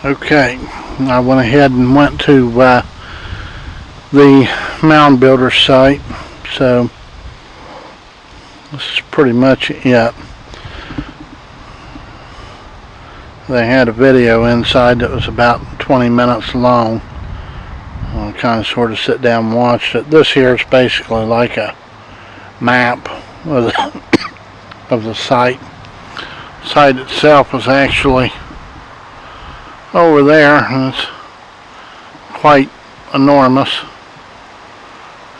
Okay, I went ahead and went to the mound builder site, so this is pretty much it. They had a video inside that was about 20 minutes long. I kind of sort of sit down and watched it. This here is basically like a map of the site. The site itself was actually over there, and it's quite enormous,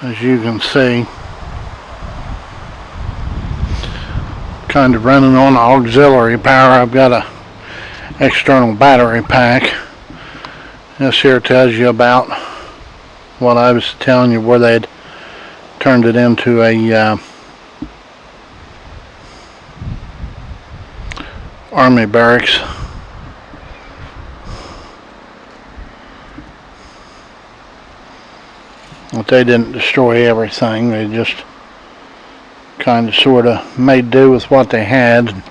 as you can see. Kind of running on auxiliary power. I've got a external battery pack. This here tells you about what I was telling you, where they'd turned it into a army barracks. But they didn't destroy everything. They just kind of sort of made do with what they had.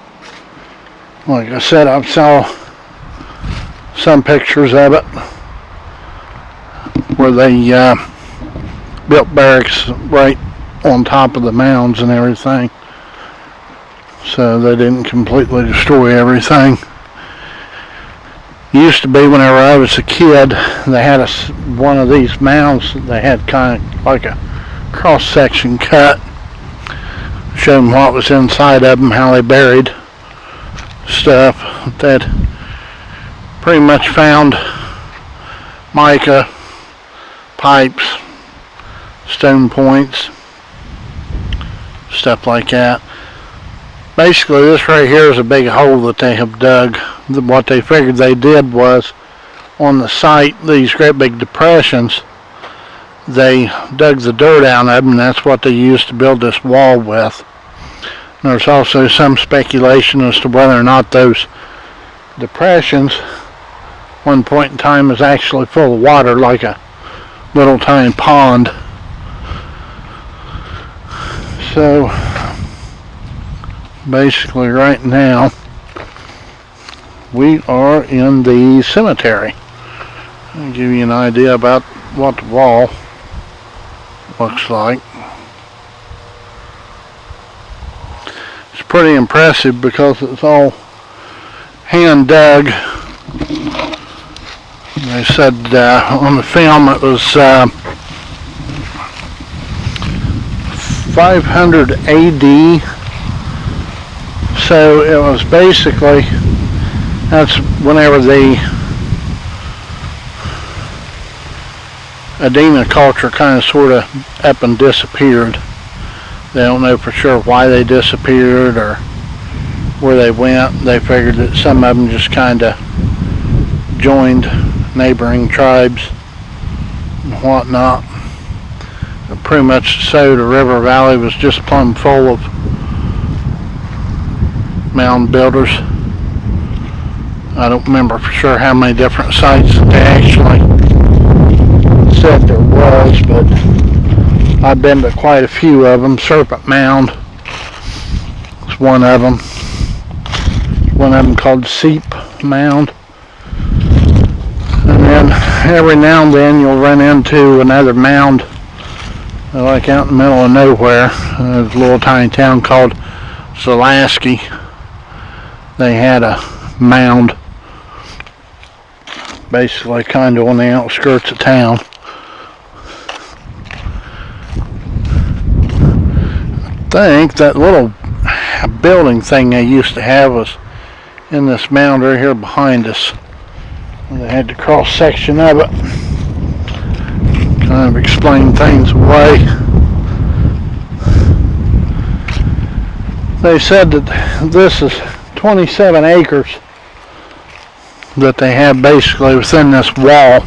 Like I said, I saw some pictures of it where they built barracks right on top of the mounds and everything, so they didn't completely destroy everything. Used to be, whenever I was a kid, they had one of these mounds. They had kind of like a cross section cut, showing what was inside of them, how they buried stuff. They'd pretty much found mica, pipes, stone points, stuff like that. Basically, this right here is a big hole that they have dug. What they figured they did was, on the site, these great big depressions, they dug the dirt out of them, and that's what they used to build this wall with. There's also some speculation as to whether or not those depressions, one point in time, was actually full of water, like a little tiny pond. So basically right now we are in the cemetery. I'll give you an idea about what the wall looks like. It's pretty impressive because it's all hand dug. They said on the film it was 500 AD. So it was basically, that's whenever the Adena culture kind of sort of up and disappeared. They don't know for sure why they disappeared or where they went. They figured that some of them just kind of joined neighboring tribes and whatnot. But pretty much so, the river valley was just plumb full of mound builders. I don't remember for sure how many different sites they actually said there was, but I've been to quite a few of them. Serpent Mound is one of them. One of them called Seep Mound. And then every now and then you'll run into another mound, like out in the middle of nowhere. There's a little tiny town called Zalaski. They had a mound basically kind of on the outskirts of town. I think that little building thing they used to have was in this mound right here behind us. They had the cross section of it. Kind of explain things away. They said that this is 27 acres that they have basically within this wall.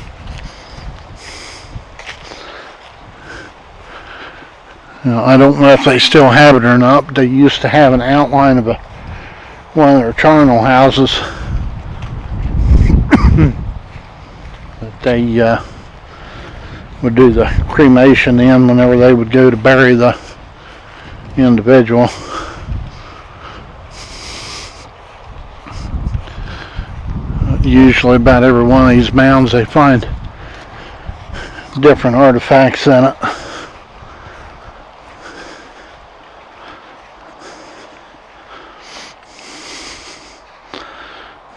Now, I don't know if they still have it or not, but they used to have an outline of one of their charnel houses that they would do the cremation in whenever they would go to bury the individual. Usually about every one of these mounds they find different artifacts in it.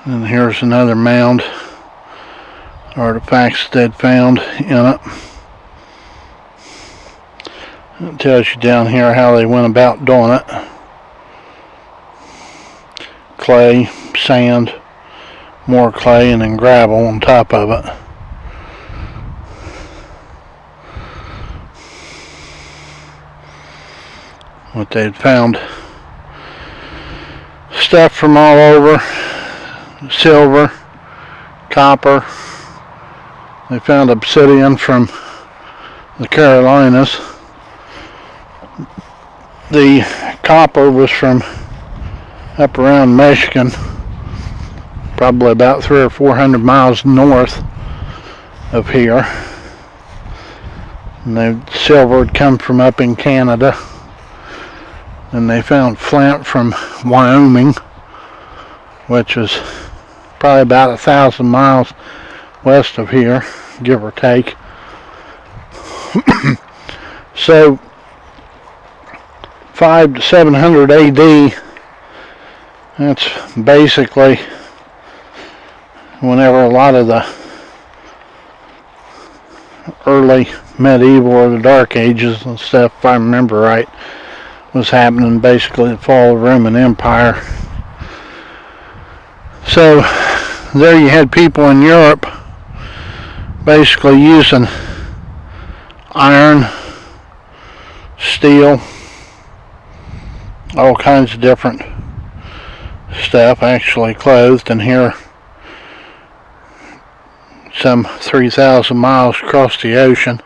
And here's another mound. Artifacts they'd found in it. It tells you down here how they went about doing it. Clay, sand, more clay, and then gravel on top of it. What they'd found, stuff from all over, silver, copper. They found obsidian from the Carolinas. The copper was from up around Michigan, probably about 300 or 400 miles north of here. And the silver had come from up in Canada. And they found flint from Wyoming, which is probably about 1,000 miles west of here, give or take. So 500 to 700 AD, that's basically whenever a lot of the early medieval or the Dark Ages and stuff, if I remember right, was happening, basically the fall of the Roman Empire. So there you had people in Europe basically using iron, steel, all kinds of different stuff, actually clothed. And here, some 3,000 miles across the ocean,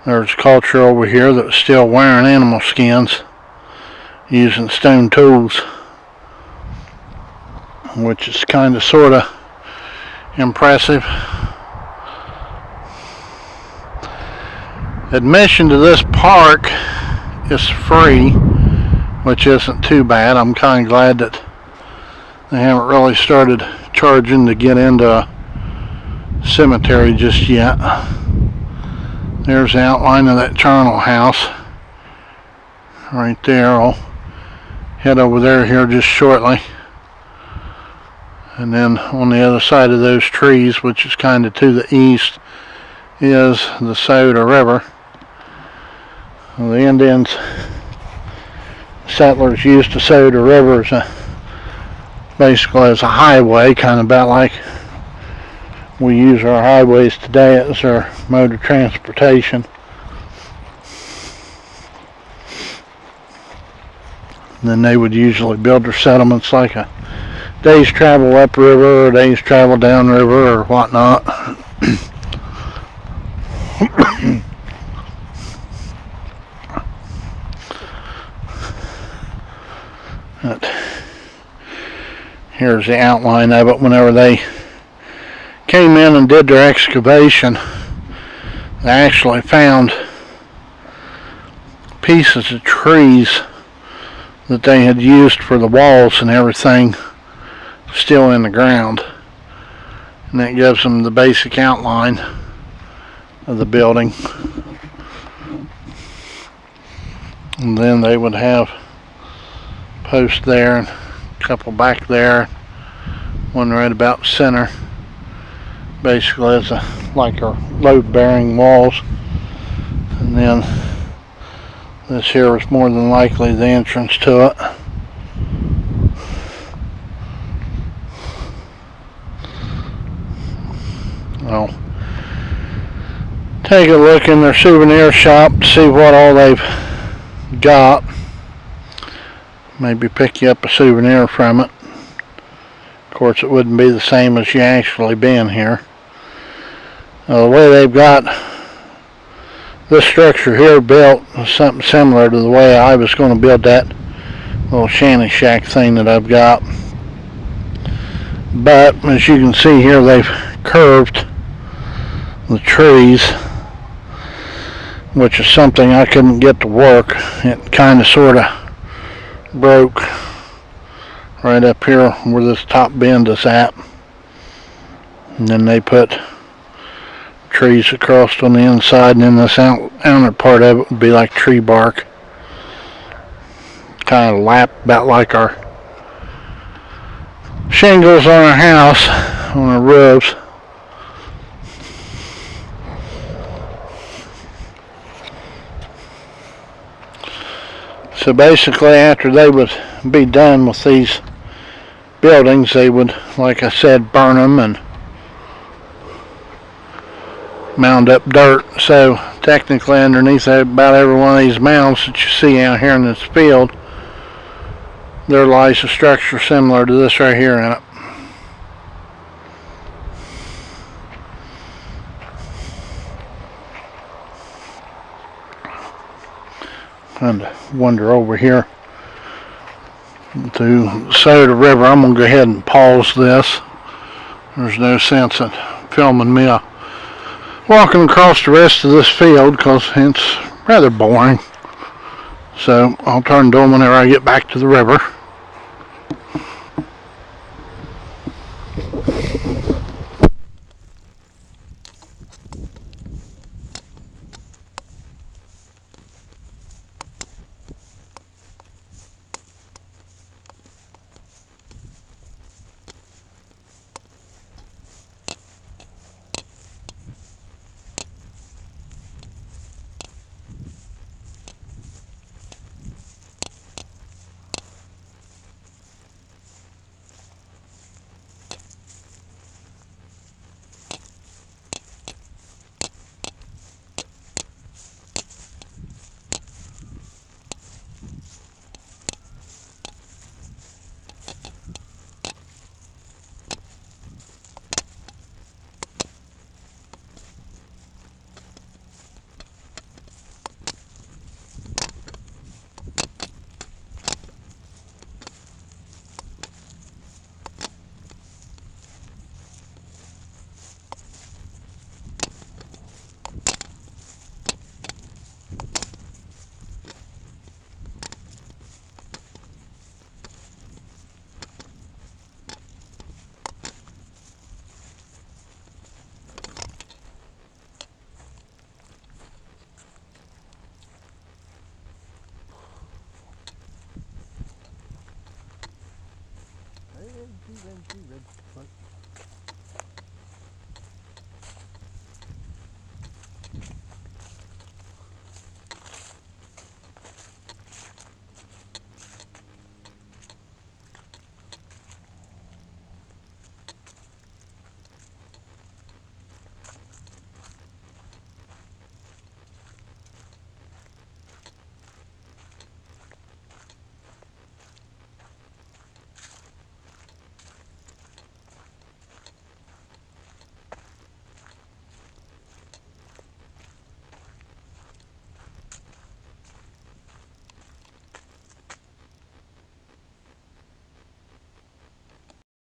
there's culture over here that was still wearing animal skins, using stone tools, which is kind of sort of impressive. Admission to this park is free, which isn't too bad. I'm kind of glad that they haven't really started charging to get into a cemetery just yet. There's the outline of that charnel house right there. I'll head over there here just shortly. And then on the other side of those trees, which is kind of to the east, is the Soda River. The Indians, settlers used the Soda River as basically as a highway, kind of about like we use our highways today as our mode of transportation. And then they would usually build their settlements like a day's travel upriver or a day's travel downriver or whatnot. Here's the outline of it. Whenever they came in and did their excavation, they actually found pieces of trees that they had used for the walls and everything still in the ground. And that gives them the basic outline of the building. And then they would have posts there and a couple back there, one right about center, basically as like our load-bearing walls. And then this here was more than likely the entrance to it. I'll take a look in their souvenir shop to see what all they've got. Maybe pick you up a souvenir from it. Of course, it wouldn't be the same as you actually being here. The way they've got this structure here built is something similar to the way I was going to build that little shanty shack thing that I've got. But as you can see here, they've curved the trees, which is something I couldn't get to work. It kind of sort of broke right up here where this top bend is at. And then they put trees across on the inside, and then this outer part of it would be like tree bark. Kind of lap about like our shingles on our house, on our roofs. So basically, after they would be done with these buildings, they would, like I said, burn them and mound up dirt. So technically, underneath about every one of these mounds that you see out here in this field, there lies a structure similar to this right here in it. Kind of wander over here to Soda River. I'm going to go ahead and pause this. There's no sense in filming me walking across the rest of this field because it's rather boring. So I'll turn to them whenever I get back to the river. Red.